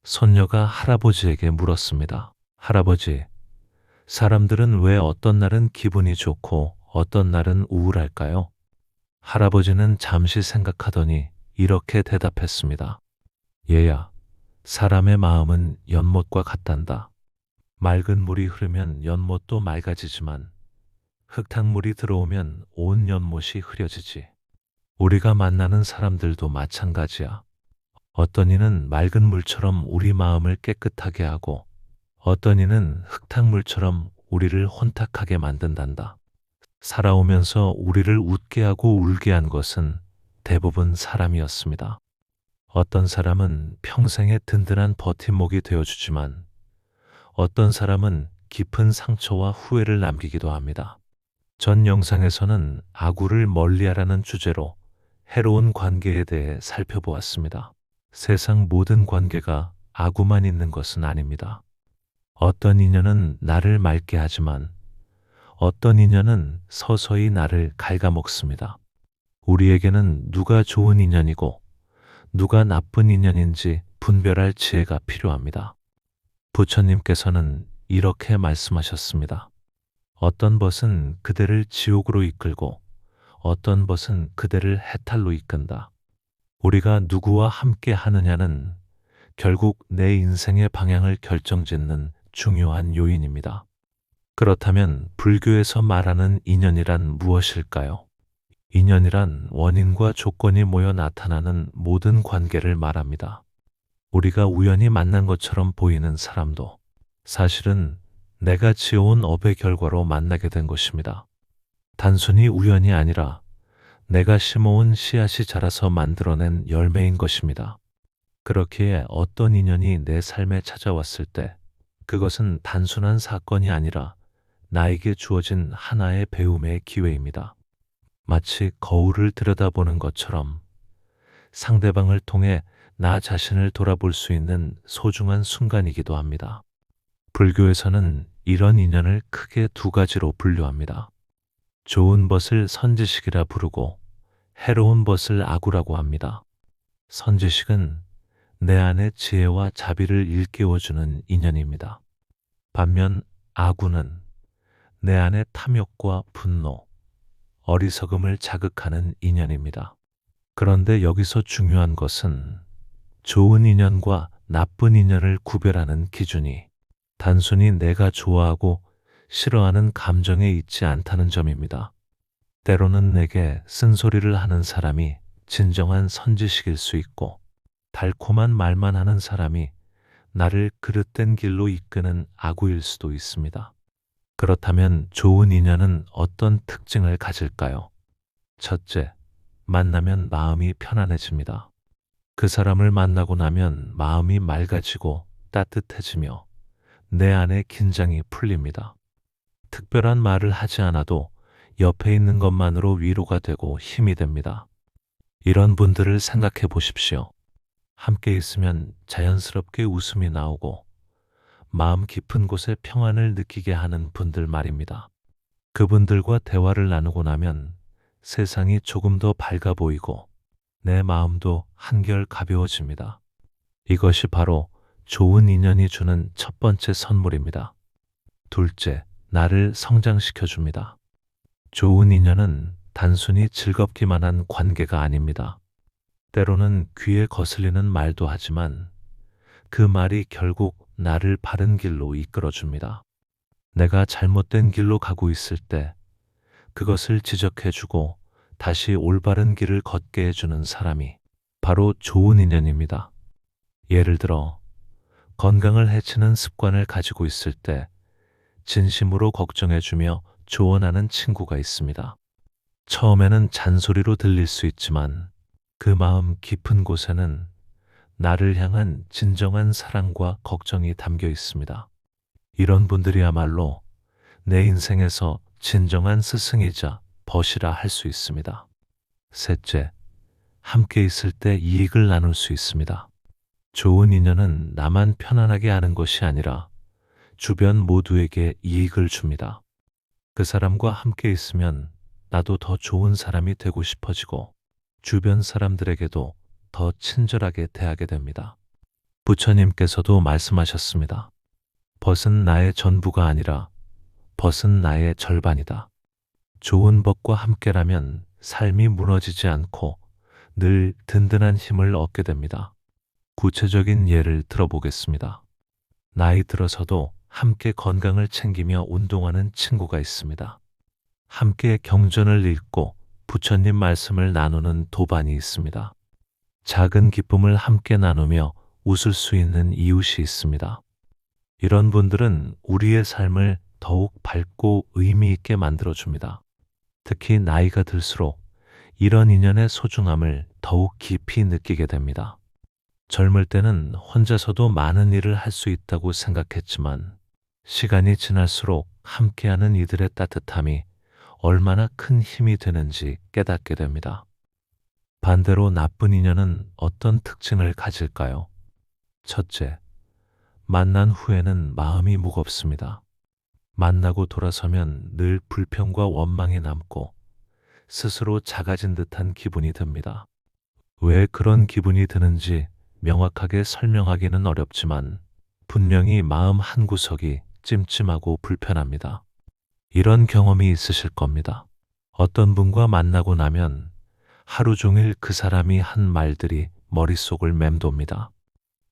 손녀가 할아버지에게 물었습니다. 할아버지, 사람들은 왜 어떤 날은 기분이 좋고 어떤 날은 우울할까요? 할아버지는 잠시 생각하더니 이렇게 대답했습니다. 얘야, 사람의 마음은 연못과 같단다. 맑은 물이 흐르면 연못도 맑아지지만 흙탕물이 들어오면 온 연못이 흐려지지. 우리가 만나는 사람들도 마찬가지야. 어떤 이는 맑은 물처럼 우리 마음을 깨끗하게 하고 어떤 이는 흙탕물처럼 우리를 혼탁하게 만든단다. 살아오면서 우리를 웃게 하고 울게 한 것은 대부분 사람이었습니다. 어떤 사람은 평생의 든든한 버팀목이 되어주지만 어떤 사람은 깊은 상처와 후회를 남기기도 합니다. 전 영상에서는 아구를 멀리하라는 주제로 해로운 관계에 대해 살펴보았습니다. 세상 모든 관계가 아구만 있는 것은 아닙니다. 어떤 인연은 나를 맑게 하지만 어떤 인연은 서서히 나를 갉아먹습니다. 우리에게는 누가 좋은 인연이고 누가 나쁜 인연인지 분별할 지혜가 필요합니다. 부처님께서는 이렇게 말씀하셨습니다. 어떤 벗은 그대를 지옥으로 이끌고 어떤 벗은 그대를 해탈로 이끈다. 우리가 누구와 함께 하느냐는 결국 내 인생의 방향을 결정짓는 중요한 요인입니다. 그렇다면 불교에서 말하는 인연이란 무엇일까요? 인연이란 원인과 조건이 모여 나타나는 모든 관계를 말합니다. 우리가 우연히 만난 것처럼 보이는 사람도 사실은 내가 지어온 업의 결과로 만나게 된 것입니다. 단순히 우연이 아니라 내가 심어온 씨앗이 자라서 만들어낸 열매인 것입니다. 그렇기에 어떤 인연이 내 삶에 찾아왔을 때 그것은 단순한 사건이 아니라 나에게 주어진 하나의 배움의 기회입니다. 마치 거울을 들여다보는 것처럼 상대방을 통해 나 자신을 돌아볼 수 있는 소중한 순간이기도 합니다. 불교에서는 이런 인연을 크게 두 가지로 분류합니다. 좋은 벗을 선지식이라 부르고 해로운 벗을 아구라고 합니다. 선지식은 내 안의 지혜와 자비를 일깨워주는 인연입니다. 반면 아구는 내 안의 탐욕과 분노, 어리석음을 자극하는 인연입니다. 그런데 여기서 중요한 것은 좋은 인연과 나쁜 인연을 구별하는 기준이 단순히 내가 좋아하고 싫어하는 감정에 있지 않다는 점입니다. 때로는 내게 쓴소리를 하는 사람이 진정한 선지식일 수 있고 달콤한 말만 하는 사람이 나를 그릇된 길로 이끄는 아구일 수도 있습니다. 그렇다면 좋은 인연은 어떤 특징을 가질까요? 첫째, 만나면 마음이 편안해집니다. 그 사람을 만나고 나면 마음이 맑아지고 따뜻해지며 내 안의 긴장이 풀립니다. 특별한 말을 하지 않아도 옆에 있는 것만으로 위로가 되고 힘이 됩니다. 이런 분들을 생각해 보십시오. 함께 있으면 자연스럽게 웃음이 나오고 마음 깊은 곳에 평안을 느끼게 하는 분들 말입니다. 그분들과 대화를 나누고 나면 세상이 조금 더 밝아 보이고 내 마음도 한결 가벼워집니다. 이것이 바로 좋은 인연이 주는 첫 번째 선물입니다. 둘째, 나를 성장시켜 줍니다. 좋은 인연은 단순히 즐겁기만 한 관계가 아닙니다. 때로는 귀에 거슬리는 말도 하지만 그 말이 결국 나를 바른 길로 이끌어 줍니다. 내가 잘못된 길로 가고 있을 때 그것을 지적해 주고 다시 올바른 길을 걷게 해주는 사람이 바로 좋은 인연입니다. 예를 들어 건강을 해치는 습관을 가지고 있을 때 진심으로 걱정해주며 조언하는 친구가 있습니다. 처음에는 잔소리로 들릴 수 있지만 그 마음 깊은 곳에는 나를 향한 진정한 사랑과 걱정이 담겨 있습니다. 이런 분들이야말로 내 인생에서 진정한 스승이자 벗이라 할 수 있습니다. 셋째, 함께 있을 때 이익을 나눌 수 있습니다. 좋은 인연은 나만 편안하게 하는 것이 아니라 주변 모두에게 이익을 줍니다. 그 사람과 함께 있으면 나도 더 좋은 사람이 되고 싶어지고 주변 사람들에게도 더 친절하게 대하게 됩니다. 부처님께서도 말씀하셨습니다. 벗은 나의 전부가 아니라 벗은 나의 절반이다. 좋은 법과 함께라면 삶이 무너지지 않고 늘 든든한 힘을 얻게 됩니다. 구체적인 예를 들어보겠습니다. 나이 들어서도 함께 건강을 챙기며 운동하는 친구가 있습니다. 함께 경전을 읽고 부처님 말씀을 나누는 도반이 있습니다. 작은 기쁨을 함께 나누며 웃을 수 있는 이웃이 있습니다. 이런 분들은 우리의 삶을 더욱 밝고 의미 있게 만들어줍니다. 특히 나이가 들수록 이런 인연의 소중함을 더욱 깊이 느끼게 됩니다. 젊을 때는 혼자서도 많은 일을 할 수 있다고 생각했지만 시간이 지날수록 함께하는 이들의 따뜻함이 얼마나 큰 힘이 되는지 깨닫게 됩니다. 반대로 나쁜 인연은 어떤 특징을 가질까요? 첫째, 만난 후에는 마음이 무겁습니다. 만나고 돌아서면 늘 불평과 원망이 남고 스스로 작아진 듯한 기분이 듭니다. 왜 그런 기분이 드는지 명확하게 설명하기는 어렵지만 분명히 마음 한구석이 찜찜하고 불편합니다. 이런 경험이 있으실 겁니다. 어떤 분과 만나고 나면 하루 종일 그 사람이 한 말들이 머릿속을 맴돕니다.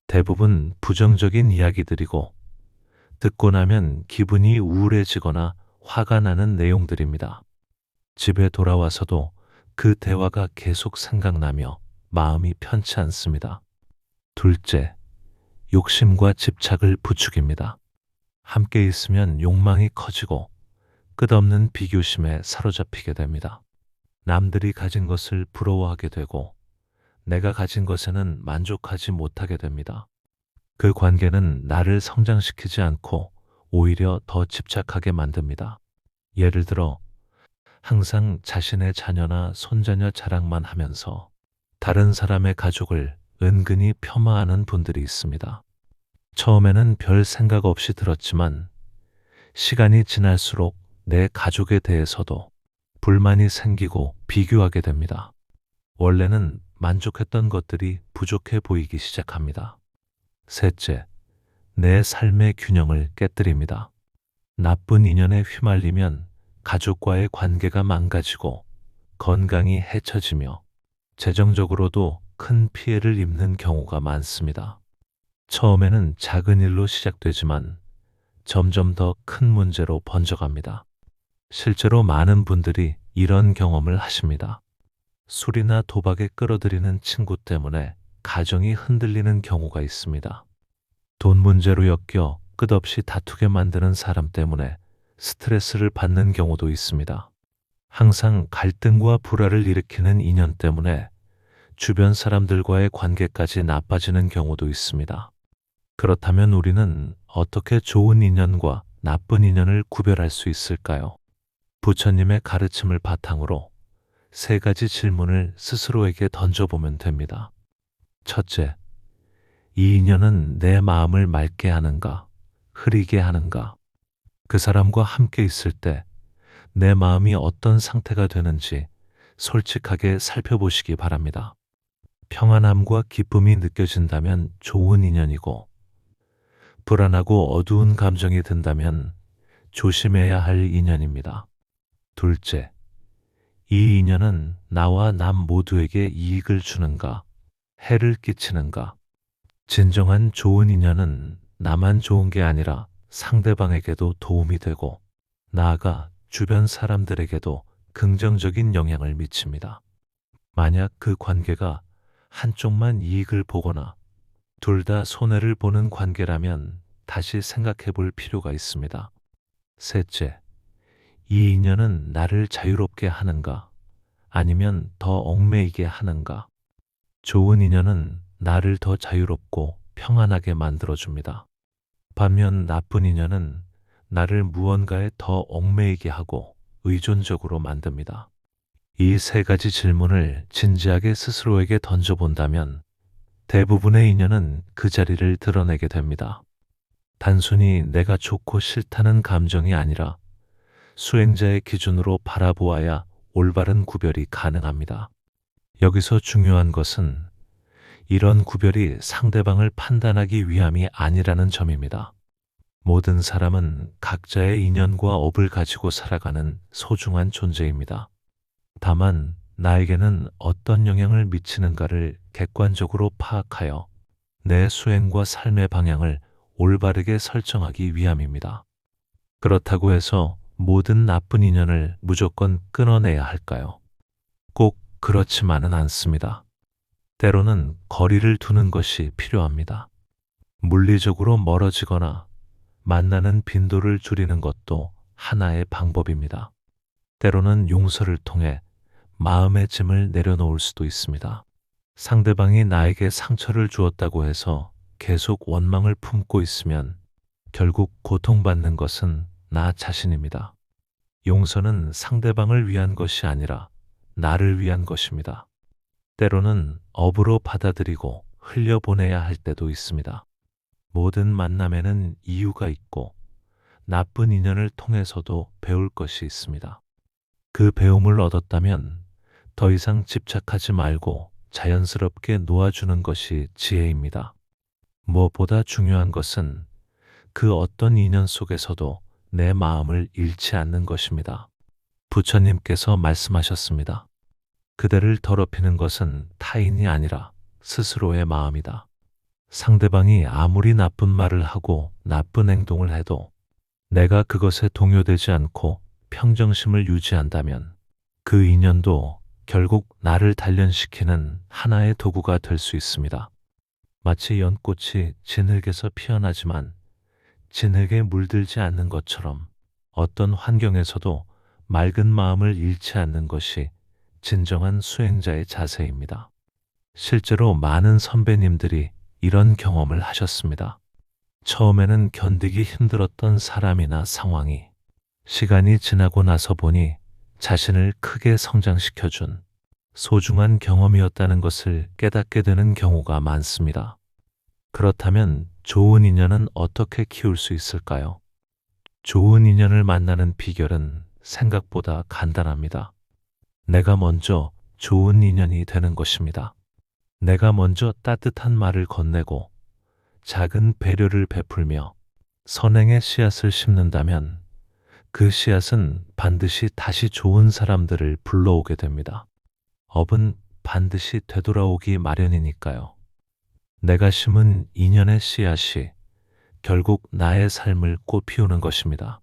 대부분 부정적인 이야기들이고 듣고 나면 기분이 우울해지거나 화가 나는 내용들입니다. 집에 돌아와서도 그 대화가 계속 생각나며 마음이 편치 않습니다. 둘째, 욕심과 집착을 부추깁니다. 함께 있으면 욕망이 커지고 끝없는 비교심에 사로잡히게 됩니다. 남들이 가진 것을 부러워하게 되고 내가 가진 것에는 만족하지 못하게 됩니다. 그 관계는 나를 성장시키지 않고 오히려 더 집착하게 만듭니다. 예를 들어 항상 자신의 자녀나 손자녀 자랑만 하면서 다른 사람의 가족을 은근히 폄하하는 분들이 있습니다. 처음에는 별 생각 없이 들었지만 시간이 지날수록 내 가족에 대해서도 불만이 생기고 비교하게 됩니다. 원래는 만족했던 것들이 부족해 보이기 시작합니다. 셋째, 내 삶의 균형을 깨뜨립니다. 나쁜 인연에 휘말리면 가족과의 관계가 망가지고 건강이 해쳐지며 재정적으로도 큰 피해를 입는 경우가 많습니다. 처음에는 작은 일로 시작되지만 점점 더 큰 문제로 번져갑니다. 실제로 많은 분들이 이런 경험을 하십니다. 술이나 도박에 끌어들이는 친구 때문에 가정이 흔들리는 경우가 있습니다. 돈 문제로 엮여 끝없이 다투게 만드는 사람 때문에 스트레스를 받는 경우도 있습니다. 항상 갈등과 불화를 일으키는 인연 때문에 주변 사람들과의 관계까지 나빠지는 경우도 있습니다. 그렇다면 우리는 어떻게 좋은 인연과 나쁜 인연을 구별할 수 있을까요? 부처님의 가르침을 바탕으로 세 가지 질문을 스스로에게 던져보면 됩니다. 첫째, 이 인연은 내 마음을 맑게 하는가, 흐리게 하는가? 그 사람과 함께 있을 때 내 마음이 어떤 상태가 되는지 솔직하게 살펴보시기 바랍니다. 평안함과 기쁨이 느껴진다면 좋은 인연이고, 불안하고 어두운 감정이 든다면 조심해야 할 인연입니다. 둘째, 이 인연은 나와 남 모두에게 이익을 주는가, 해를 끼치는가? 진정한 좋은 인연은 나만 좋은 게 아니라 상대방에게도 도움이 되고, 나아가 주변 사람들에게도 긍정적인 영향을 미칩니다. 만약 그 관계가 한쪽만 이익을 보거나 둘 다 손해를 보는 관계라면 다시 생각해 볼 필요가 있습니다. 셋째, 이 인연은 나를 자유롭게 하는가, 아니면 더 얽매이게 하는가? 좋은 인연은 나를 더 자유롭고 평안하게 만들어줍니다. 반면 나쁜 인연은 나를 무언가에 더 얽매이게 하고 의존적으로 만듭니다. 이 세 가지 질문을 진지하게 스스로에게 던져본다면 대부분의 인연은 그 자리를 드러내게 됩니다. 단순히 내가 좋고 싫다는 감정이 아니라 수행자의 기준으로 바라보아야 올바른 구별이 가능합니다. 여기서 중요한 것은 이런 구별이 상대방을 판단하기 위함이 아니라는 점입니다. 모든 사람은 각자의 인연과 업을 가지고 살아가는 소중한 존재입니다. 다만 나에게는 어떤 영향을 미치는가를 객관적으로 파악하여 내 수행과 삶의 방향을 올바르게 설정하기 위함입니다. 그렇다고 해서 모든 나쁜 인연을 무조건 끊어내야 할까요? 꼭 그렇지만은 않습니다. 때로는 거리를 두는 것이 필요합니다. 물리적으로 멀어지거나 만나는 빈도를 줄이는 것도 하나의 방법입니다. 때로는 용서를 통해 마음의 짐을 내려놓을 수도 있습니다. 상대방이 나에게 상처를 주었다고 해서 계속 원망을 품고 있으면 결국 고통받는 것은 나 자신입니다. 용서는 상대방을 위한 것이 아니라 나를 위한 것입니다. 때로는 업으로 받아들이고 흘려보내야 할 때도 있습니다. 모든 만남에는 이유가 있고 나쁜 인연을 통해서도 배울 것이 있습니다. 그 배움을 얻었다면 더 이상 집착하지 말고 자연스럽게 놓아주는 것이 지혜입니다. 무엇보다 중요한 것은 그 어떤 인연 속에서도 내 마음을 잃지 않는 것입니다. 부처님께서 말씀하셨습니다. 그대를 더럽히는 것은 타인이 아니라 스스로의 마음이다. 상대방이 아무리 나쁜 말을 하고 나쁜 행동을 해도 내가 그것에 동요되지 않고 평정심을 유지한다면 그 인연도 결국 나를 단련시키는 하나의 도구가 될 수 있습니다. 마치 연꽃이 진흙에서 피어나지만 진흙에 물들지 않는 것처럼 어떤 환경에서도 맑은 마음을 잃지 않는 것이 진정한 수행자의 자세입니다. 실제로 많은 선배님들이 이런 경험을 하셨습니다. 처음에는 견디기 힘들었던 사람이나 상황이 시간이 지나고 나서 보니 자신을 크게 성장시켜준 소중한 경험이었다는 것을 깨닫게 되는 경우가 많습니다. 그렇다면 좋은 인연은 어떻게 키울 수 있을까요? 좋은 인연을 만나는 비결은 생각보다 간단합니다. 내가 먼저 좋은 인연이 되는 것입니다. 내가 먼저 따뜻한 말을 건네고 작은 배려를 베풀며 선행의 씨앗을 심는다면 그 씨앗은 반드시 다시 좋은 사람들을 불러오게 됩니다. 업은 반드시 되돌아오기 마련이니까요. 내가 심은 인연의 씨앗이 결국 나의 삶을 꽃피우는 것입니다.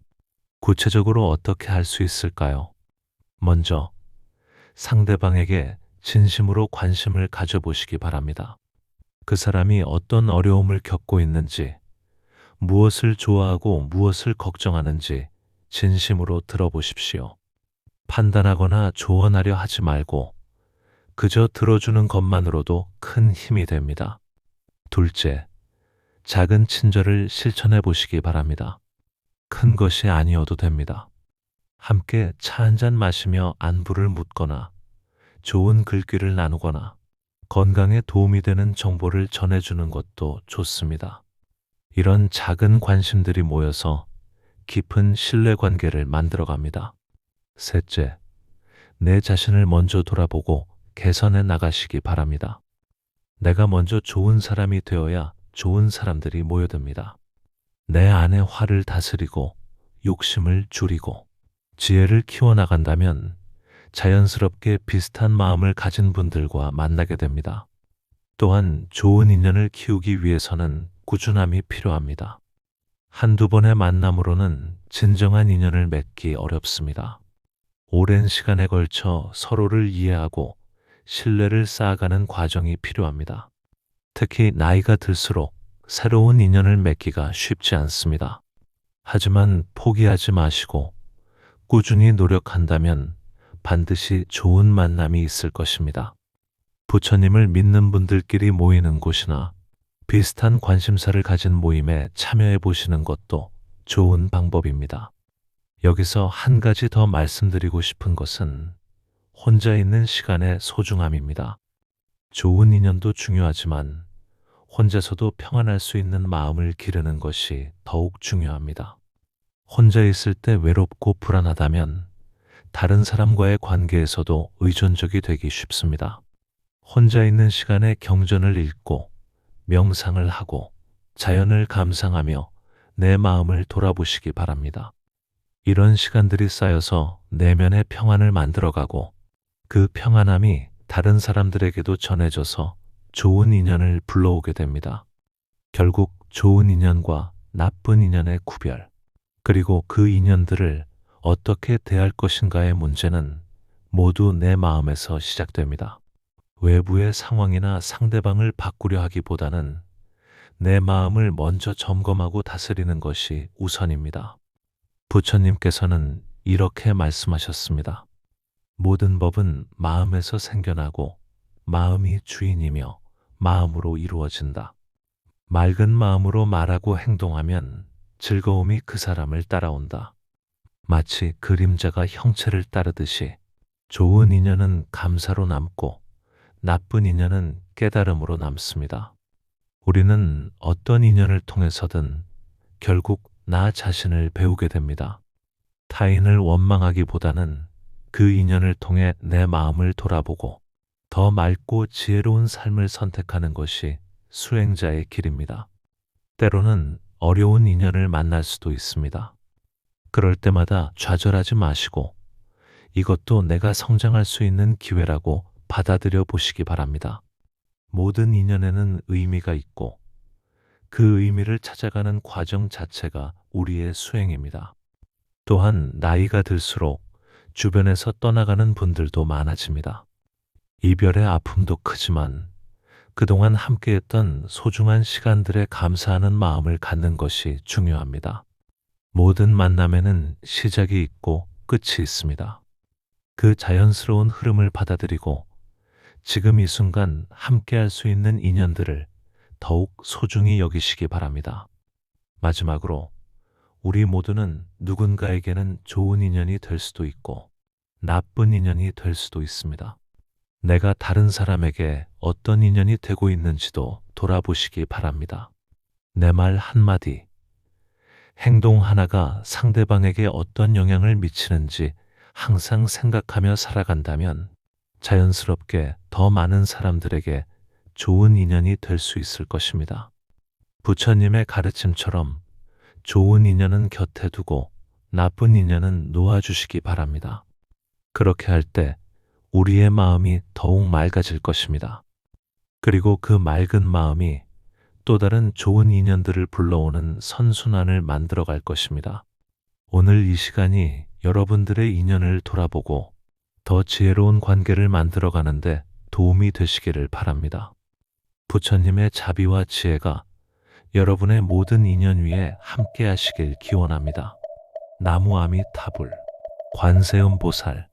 구체적으로 어떻게 할 수 있을까요? 먼저 상대방에게 진심으로 관심을 가져보시기 바랍니다. 그 사람이 어떤 어려움을 겪고 있는지, 무엇을 좋아하고 무엇을 걱정하는지 진심으로 들어보십시오. 판단하거나 조언하려 하지 말고 그저 들어주는 것만으로도 큰 힘이 됩니다. 둘째, 작은 친절을 실천해 보시기 바랍니다. 큰 것이 아니어도 됩니다. 함께 차 한잔 마시며 안부를 묻거나 좋은 글귀를 나누거나 건강에 도움이 되는 정보를 전해주는 것도 좋습니다. 이런 작은 관심들이 모여서 깊은 신뢰관계를 만들어갑니다. 셋째, 내 자신을 먼저 돌아보고 개선해 나가시기 바랍니다. 내가 먼저 좋은 사람이 되어야 좋은 사람들이 모여듭니다. 내 안의 화를 다스리고 욕심을 줄이고 지혜를 키워나간다면 자연스럽게 비슷한 마음을 가진 분들과 만나게 됩니다. 또한 좋은 인연을 키우기 위해서는 꾸준함이 필요합니다. 한두 번의 만남으로는 진정한 인연을 맺기 어렵습니다. 오랜 시간에 걸쳐 서로를 이해하고 신뢰를 쌓아가는 과정이 필요합니다. 특히 나이가 들수록 새로운 인연을 맺기가 쉽지 않습니다. 하지만 포기하지 마시고 꾸준히 노력한다면 반드시 좋은 만남이 있을 것입니다. 부처님을 믿는 분들끼리 모이는 곳이나 비슷한 관심사를 가진 모임에 참여해 보시는 것도 좋은 방법입니다. 여기서 한 가지 더 말씀드리고 싶은 것은 혼자 있는 시간의 소중함입니다. 좋은 인연도 중요하지만 혼자서도 평안할 수 있는 마음을 기르는 것이 더욱 중요합니다. 혼자 있을 때 외롭고 불안하다면 다른 사람과의 관계에서도 의존적이 되기 쉽습니다. 혼자 있는 시간에 경전을 읽고 명상을 하고 자연을 감상하며 내 마음을 돌아보시기 바랍니다. 이런 시간들이 쌓여서 내면의 평안을 만들어가고 그 평안함이 다른 사람들에게도 전해져서 좋은 인연을 불러오게 됩니다. 결국 좋은 인연과 나쁜 인연의 구별, 그리고 그 인연들을 어떻게 대할 것인가의 문제는 모두 내 마음에서 시작됩니다. 외부의 상황이나 상대방을 바꾸려 하기보다는 내 마음을 먼저 점검하고 다스리는 것이 우선입니다. 부처님께서는 이렇게 말씀하셨습니다. 모든 법은 마음에서 생겨나고 마음이 주인이며 마음으로 이루어진다. 맑은 마음으로 말하고 행동하면 즐거움이 그 사람을 따라온다. 마치 그림자가 형체를 따르듯이 좋은 인연은 감사로 남고 나쁜 인연은 깨달음으로 남습니다. 우리는 어떤 인연을 통해서든 결국 나 자신을 배우게 됩니다. 타인을 원망하기보다는 그 인연을 통해 내 마음을 돌아보고 더 맑고 지혜로운 삶을 선택하는 것이 수행자의 길입니다. 때로는 어려운 인연을 만날 수도 있습니다. 그럴 때마다 좌절하지 마시고 이것도 내가 성장할 수 있는 기회라고 받아들여 보시기 바랍니다. 모든 인연에는 의미가 있고 그 의미를 찾아가는 과정 자체가 우리의 수행입니다. 또한 나이가 들수록 주변에서 떠나가는 분들도 많아집니다. 이별의 아픔도 크지만 그동안 함께했던 소중한 시간들에 감사하는 마음을 갖는 것이 중요합니다. 모든 만남에는 시작이 있고 끝이 있습니다. 그 자연스러운 흐름을 받아들이고 지금 이 순간 함께할 수 있는 인연들을 더욱 소중히 여기시기 바랍니다. 마지막으로 우리 모두는 누군가에게는 좋은 인연이 될 수도 있고 나쁜 인연이 될 수도 있습니다. 내가 다른 사람에게 어떤 인연이 되고 있는지도 돌아보시기 바랍니다. 내 말 한마디, 행동 하나가 상대방에게 어떤 영향을 미치는지 항상 생각하며 살아간다면 자연스럽게 더 많은 사람들에게 좋은 인연이 될 수 있을 것입니다. 부처님의 가르침처럼 좋은 인연은 곁에 두고 나쁜 인연은 놓아주시기 바랍니다. 그렇게 할 때 우리의 마음이 더욱 맑아질 것입니다. 그리고 그 맑은 마음이 또 다른 좋은 인연들을 불러오는 선순환을 만들어 갈 것입니다. 오늘 이 시간이 여러분들의 인연을 돌아보고 더 지혜로운 관계를 만들어 가는데 도움이 되시기를 바랍니다. 부처님의 자비와 지혜가 여러분의 모든 인연 위에 함께 하시길 기원합니다. 나무아미타불, 관세음보살,